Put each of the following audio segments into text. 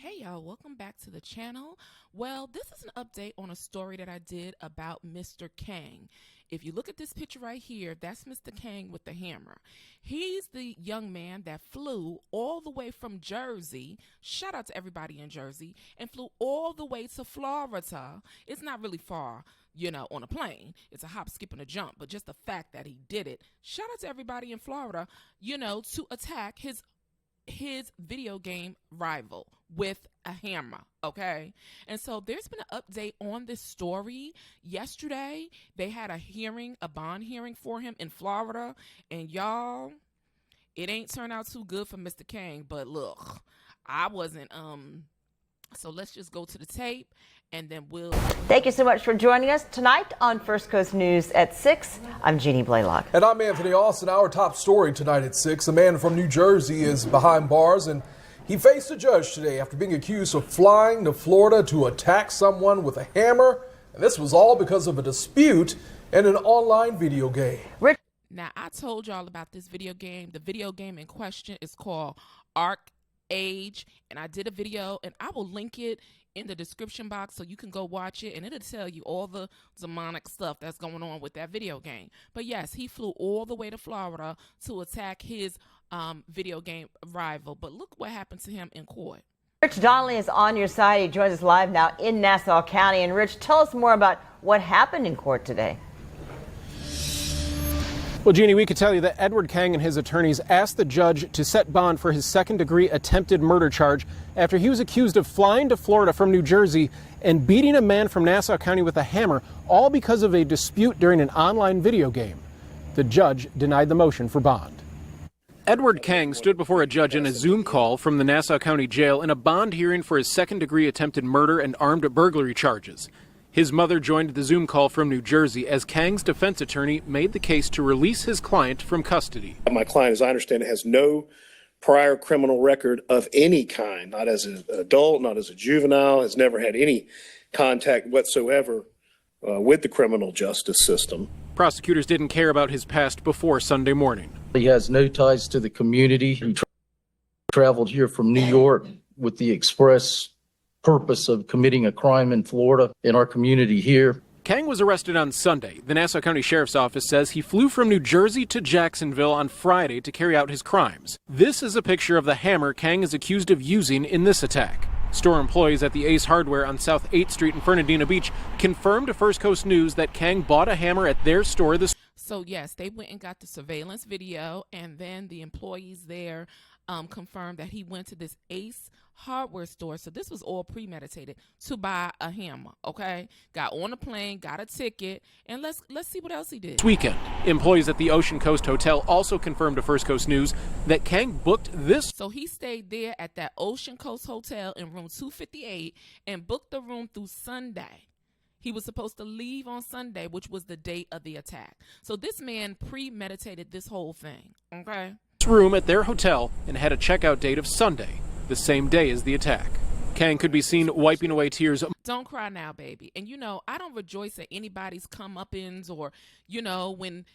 Hey y'all, welcome back to the channel. Well, this is an update on a story that I did about Mr. Khang. If you look at this picture right here, that's Mr. Khang with the hammer. He's the young man that flew all the way from Jersey, shout out to everybody in Jersey, and flew all the way to Florida. It's not really far, on a plane. It's a hop, skip, and a jump, but just the fact that he did it, shout out to everybody in Florida, to attack his video game rival with a hammer, okay? And so there's been an update on this story. Yesterday, they had a bond hearing for him in Florida, and y'all, it ain't turned out too good for Mr. Khang, but look, I wasn't, so let's just go to the tape, and then we'll... Thank you so much for joining us tonight on First Coast News at 6. I'm Jeannie Blaylock. And I'm Anthony Austin. Our top story tonight at 6. A man from New Jersey is behind bars, and he faced a judge today after being accused of flying to Florida to attack someone with a hammer. And this was all because of a dispute in an online video game. Now, I told y'all about this video game. The video game in question is called Age, and I did a video, and I will link it in the description box so you can go watch it, and it'll tell you all the demonic stuff that's going on with that video game. But yes, he flew all the way to Florida to attack his video game rival. But look what happened to him in court. Rich Donnelly is on your side. He joins us live now in Nassau County. And Rich, tell us more about what happened in court today. Well, Jeannie, we could tell you that Edward Khang and his attorneys asked the judge to set bond for his second-degree attempted murder charge after he was accused of flying to Florida from New Jersey and beating a man from Nassau County with a hammer, all because of a dispute during an online video game. The judge denied the motion for bond. Edward Khang stood before a judge in a Zoom call from the Nassau County Jail in a bond hearing for his second-degree attempted murder and armed burglary charges. His mother joined the Zoom call from New Jersey as Khang's defense attorney made the case to release his client from custody. My client, as I understand it, has no prior criminal record of any kind, not as an adult, not as a juvenile, has never had any contact whatsoever with the criminal justice system. Prosecutors didn't care about his past before Sunday morning. He has no ties to the community. He traveled here from New York with the express purpose of committing a crime in Florida in our community here. Khang was arrested on Sunday. The Nassau County Sheriff's Office says he flew from New Jersey to Jacksonville on Friday to carry out his crimes. This is a picture of the hammer Khang is accused of using in this attack. Store employees at the Ace Hardware on South 8th Street in Fernandina Beach confirmed to First Coast News that Khang bought a hammer at their store this. So yes, they went and got the surveillance video, and then the employees there confirmed that he went to this Ace Hardware store. So this was all premeditated to buy a hammer. Okay, got on a plane, got a ticket, and let's see what else he did. This weekend, employees at the Ocean Coast Hotel also confirmed to First Coast News that Khang booked this. So he stayed there at that Ocean Coast Hotel in room 258 and booked the room through Sunday. He was supposed to leave on Sunday, which was the date of the attack. So this man premeditated this whole thing. Okay. Room at their hotel and had a checkout date of Sunday, the same day as the attack. Khang could be seen wiping away tears. Don't cry now, baby. And I don't rejoice at anybody's comeuppance or when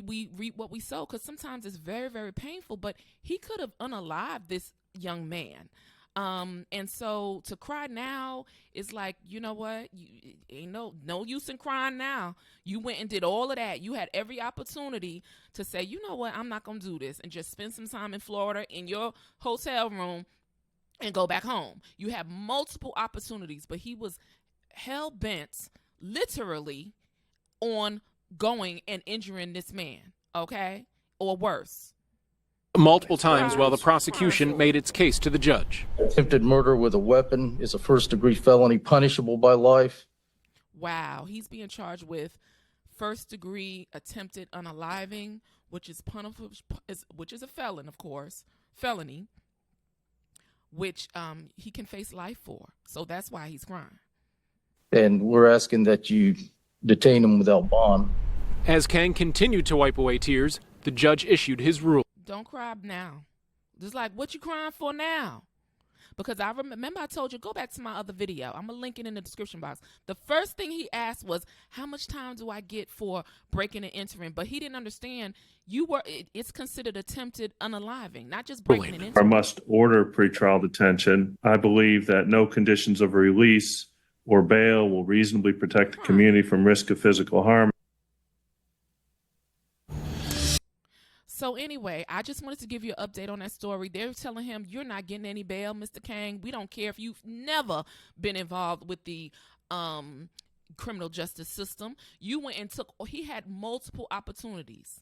we reap what we sow, because sometimes it's very, very painful. But he could have unalived this young man. And so to cry now is like, you know what? Ain't no use in crying now. You went and did all of that. You had every opportunity to say, you know what? I'm not going to do this, and just spend some time in Florida in your hotel room and go back home. You have multiple opportunities, but he was hell bent literally on going and injuring this man. Okay. Or worse. Multiple times while the prosecution made its case to the judge. Attempted murder with a weapon is a first-degree felony punishable by life. Wow, he's being charged with first-degree attempted unaliving, which is punishable, which is a felon, of course, felony, which he can face life for. So that's why he's crying. And we're asking that you detain him without bond. As Khang continued to wipe away tears, the judge issued his ruling. Don't cry now. Just like, what you crying for now? Because I remember I told you, go back to my other video. I'm going to link it in the description box. The first thing he asked was, how much time do I get for breaking and entering? But he didn't understand it's considered attempted unaliving, not just breaking and Or entering. must order pretrial detention. I believe that no conditions of release or bail will reasonably protect the community from risk of physical harm. So anyway, I just wanted to give you an update on that story. They're telling him, you're not getting any bail, Mr. Khang. We don't care if you've never been involved with the criminal justice system. You went and he had multiple opportunities.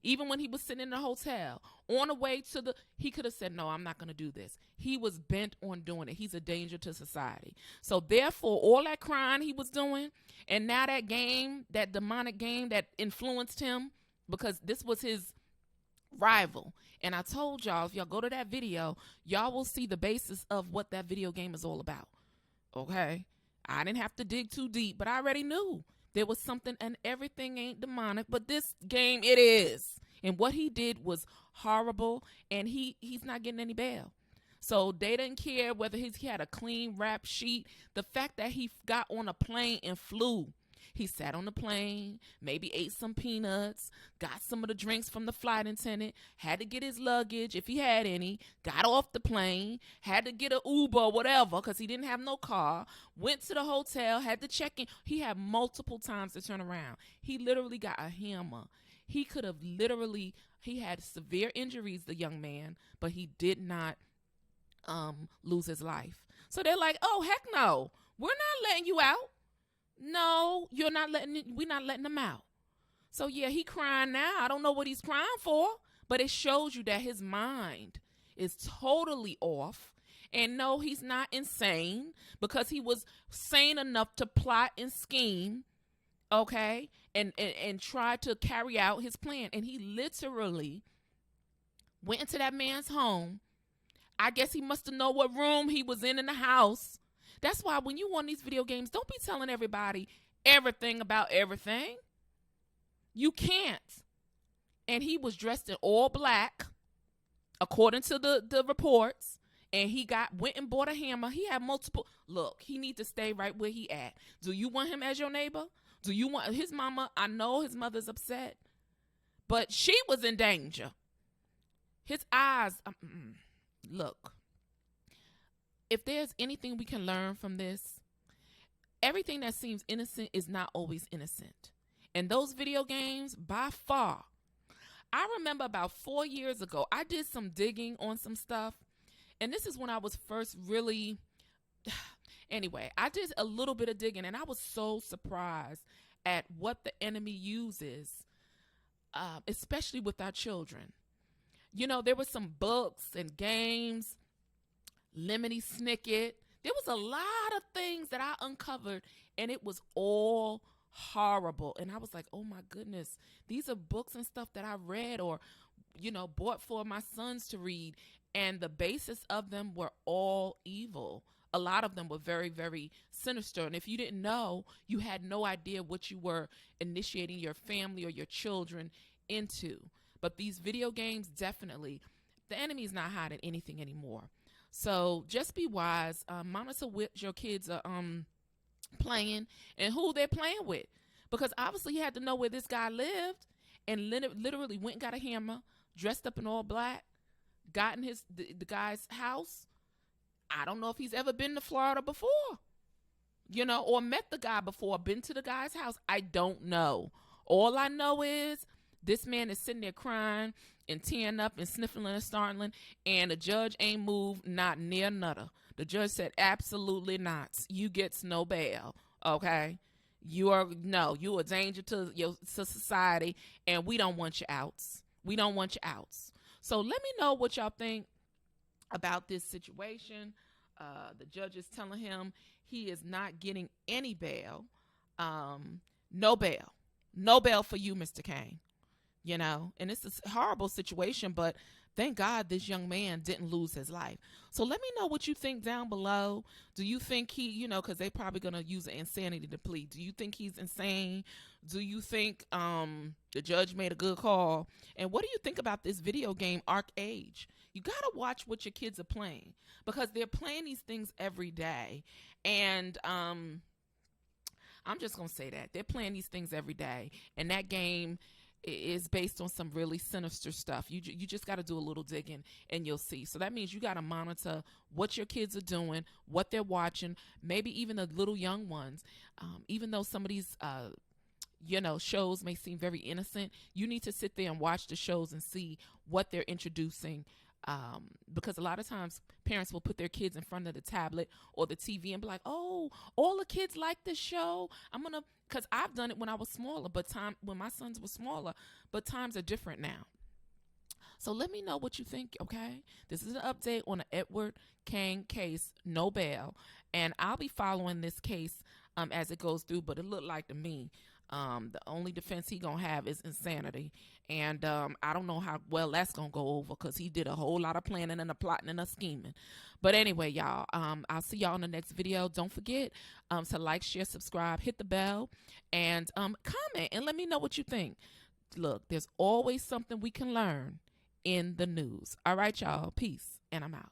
Even when he was sitting in the hotel, on the way to he could have said, no, I'm not going to do this. He was bent on doing it. He's a danger to society. So therefore, all that crying he was doing, and now that game, that demonic game that influenced him, because this was his rival. And I told y'all, if y'all go to that video, y'all will see the basis of what that video game is all about. Okay? I didn't have to dig too deep, but I already knew there was something, and everything ain't demonic, but this game, it is. And what he did was horrible, and he's not getting any bail. So they didn't care whether he had a clean wrap sheet. The fact that he got on a plane and flew. He sat on the plane, maybe ate some peanuts, got some of the drinks from the flight attendant, had to get his luggage if he had any, got off the plane, had to get an Uber or whatever because he didn't have no car, went to the hotel, had to check in. He had multiple times to turn around. He literally got a hammer. He could have he had severe injuries, the young man, but he did not lose his life. So they're like, oh, heck no, we're not letting you out. No, we're not letting him out. So yeah, he crying now. I don't know what he's crying for, but it shows you that his mind is totally off. And no, he's not insane, because he was sane enough to plot and scheme, okay, and try to carry out his plan. And he literally went into that man's home. I guess he must have known what room he was in the house. That's why when you want these video games, don't be telling everybody everything about everything. You can't. And he was dressed in all black, according to the reports. And he went and bought a hammer. He had multiple. Look, he need to stay right where he at. Do you want him as your neighbor? Do you want his mama? I know his mother's upset, but she was in danger. His eyes, look. If there's anything we can learn from this, everything that seems innocent is not always innocent. And those video games, by far, I remember about 4 years ago, I did some digging on some stuff. And this is when I was first really, anyway, I did a little bit of digging, and I was so surprised at what the enemy uses, especially with our children. You know, there were some books and games, Lemony Snicket. There was a lot of things that I uncovered, and it was all horrible. And I was like, oh my goodness, these are books and stuff that I read or, bought for my sons to read. And the basis of them were all evil. A lot of them were very, very sinister. And if you didn't know, you had no idea what you were initiating your family or your children into. But these video games, definitely, the enemy is not hiding anything anymore. So just be wise. Monitor what your kids are playing and who they're playing with. Because obviously you had to know where this guy lived, and literally went and got a hammer, dressed up in all black, got in the guy's house. I don't know if he's ever been to Florida before, or met the guy before, been to the guy's house. I don't know. All I know is this man is sitting there crying and tearing up and sniffling and startling, and the judge ain't moved not near nutter. The judge said, absolutely not. You gets no bail, okay? You are a danger to society, and we don't want you outs. We don't want you outs. So let me know what y'all think about this situation. The judge is telling him he is not getting any bail. No bail. No bail for you, Mr. Khang. And it's a horrible situation, but thank God this young man didn't lose his life. So let me know what you think down below. Do you think he, because they're probably going to use an insanity to plea. Do you think he's insane? Do you think the judge made a good call? And what do you think about this video game, Arc Age? You got to watch what your kids are playing, because they're playing these things every day. And I'm just going to say that. They're playing these things every day. And that game is based on some really sinister stuff. You just got to do a little digging and you'll see. So that means you got to monitor what your kids are doing, what they're watching, maybe even the little young ones. Even though some of these shows may seem very innocent, you need to sit there and watch the shows and see what they're introducing. Because a lot of times parents will put their kids in front of the tablet or the TV and be like, oh, all the kids like this show. Because I've done it when I was smaller, when my sons were smaller, but times are different now. So let me know what you think, okay? This is an update on the Edward Khang case, no bail. And I'll be following this case as it goes through, but it looked like to me the only defense he gonna have is insanity. And I don't know how well that's gonna go over, because he did a whole lot of planning and a plotting and a scheming. But anyway, y'all, I'll see y'all in the next video. Don't forget to like, share, subscribe, hit the bell, and comment and let me know what you think. Look, there's always something we can learn in the news. All right, y'all. Peace, and I'm out.